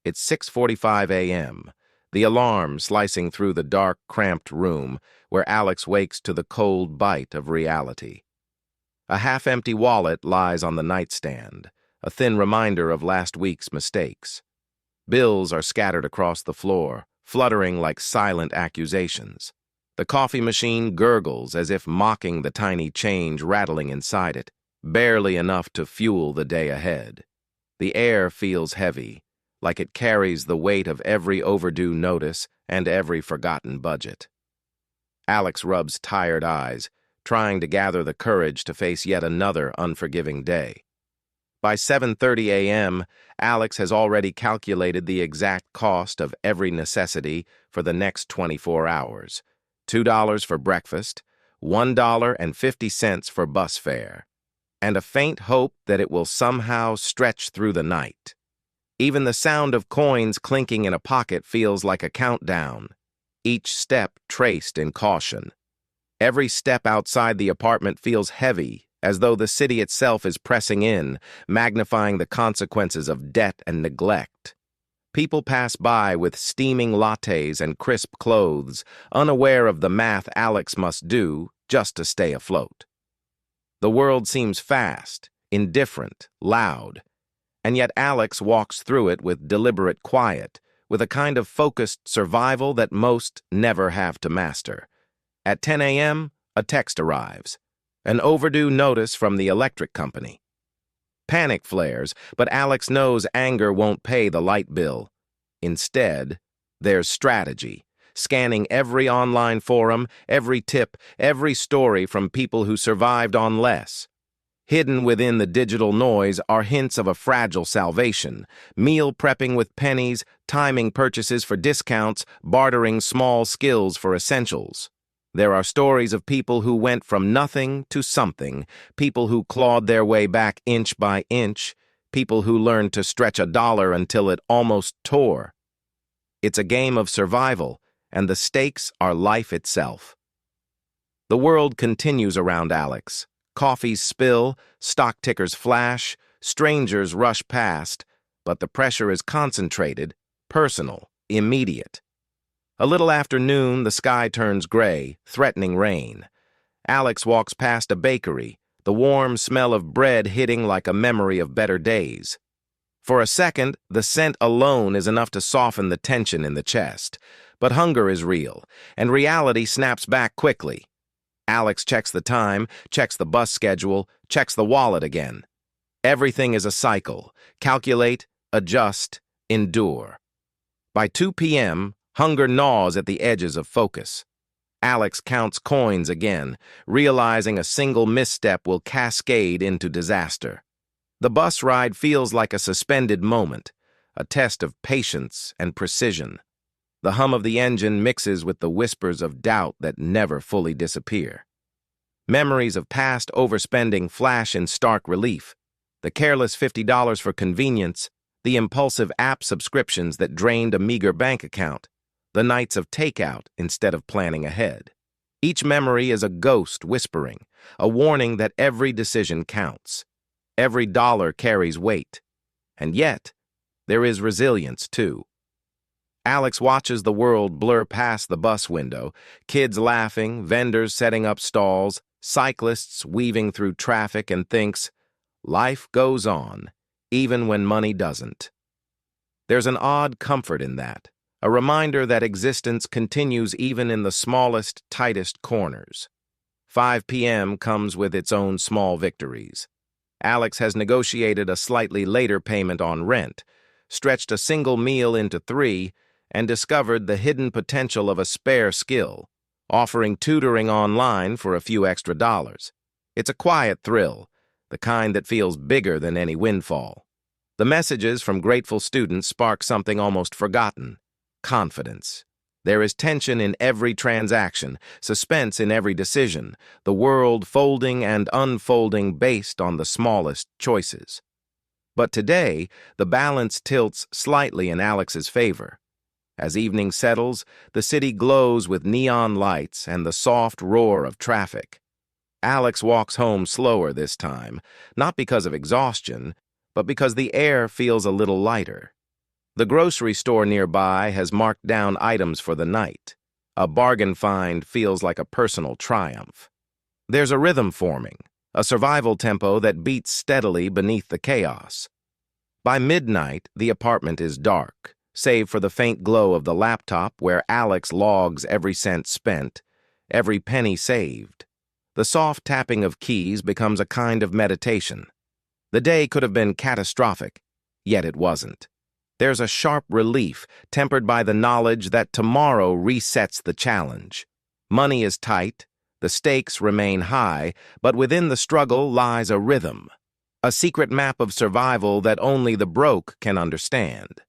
It's 6:45 a.m., the alarm slicing through the dark, cramped room where Alex wakes to the cold bite of reality. A half-empty wallet lies on the nightstand, a thin reminder of last week's mistakes. Bills are scattered across the floor, fluttering like silent accusations. The coffee machine gurgles as if mocking the tiny change rattling inside it, barely enough to fuel the day ahead. The air feels heavy, like it carries the weight of every overdue notice and every forgotten budget. Alex rubs tired eyes, trying to gather the courage to face yet another unforgiving day. By 7:30 a.m., Alex has already calculated the exact cost of every necessity for the next 24 hours. $2 for breakfast, $1.50 for bus fare, and a faint hope that it will somehow stretch through the night. Even the sound of coins clinking in a pocket feels like a countdown, each step traced in caution. Every step outside the apartment feels heavy, as though the city itself is pressing in, magnifying the consequences of debt and neglect. People pass by with steaming lattes and crisp clothes, unaware of the math Alex must do just to stay afloat. The world seems fast, indifferent, loud, and yet Alex walks through it with deliberate quiet, with a kind of focused survival that most never have to master. At 10 a.m., a text arrives, an overdue notice from the electric company. Panic flares, but Alex knows anger won't pay the light bill. Instead, there's strategy, scanning every online forum, every tip, every story from people who survived on less. Hidden within the digital noise are hints of a fragile salvation, meal prepping with pennies, timing purchases for discounts, bartering small skills for essentials. There are stories of people who went from nothing to something, people who clawed their way back inch by inch, people who learned to stretch a dollar until it almost tore. It's a game of survival, and the stakes are life itself. The world continues around Alex. Coffees spill, stock tickers flash, strangers rush past, but the pressure is concentrated, personal, immediate. A little after noon, the sky turns gray, threatening rain. Alex walks past a bakery, the warm smell of bread hitting like a memory of better days. For a second, the scent alone is enough to soften the tension in the chest. But hunger is real, and reality snaps back quickly. Alex checks the time, checks the bus schedule, checks the wallet again. Everything is a cycle. Calculate, adjust, endure. By 2 p.m., hunger gnaws at the edges of focus. Alex counts coins again, realizing a single misstep will cascade into disaster. The bus ride feels like a suspended moment, a test of patience and precision. The hum of the engine mixes with the whispers of doubt that never fully disappear. Memories of past overspending flash in stark relief. The careless $50 for convenience, the impulsive app subscriptions that drained a meager bank account, the nights of takeout instead of planning ahead. Each memory is a ghost whispering, a warning that every decision counts. Every dollar carries weight. And yet, there is resilience too. Alex watches the world blur past the bus window, kids laughing, vendors setting up stalls, cyclists weaving through traffic, and thinks, life goes on, even when money doesn't. There's an odd comfort in that, a reminder that existence continues even in the smallest, tightest corners. 5 p.m. comes with its own small victories. Alex has negotiated a slightly later payment on rent, stretched a single meal into 3, and discovered the hidden potential of a spare skill, offering tutoring online for a few extra dollars. It's a quiet thrill, the kind that feels bigger than any windfall. The messages from grateful students spark something almost forgotten: confidence. There is tension in every transaction, suspense in every decision, the world folding and unfolding based on the smallest choices. But today, the balance tilts slightly in Alex's favor. As evening settles, the city glows with neon lights and the soft roar of traffic. Alex walks home slower this time, not because of exhaustion, but because the air feels a little lighter. The grocery store nearby has marked down items for the night. A bargain find feels like a personal triumph. There's a rhythm forming, a survival tempo that beats steadily beneath the chaos. By midnight, the apartment is dark, save for the faint glow of the laptop where Alex logs every cent spent, every penny saved. The soft tapping of keys becomes a kind of meditation. The day could have been catastrophic, yet it wasn't. There's a sharp relief, tempered by the knowledge that tomorrow resets the challenge. Money is tight, the stakes remain high, but within the struggle lies a rhythm, a secret map of survival that only the broke can understand.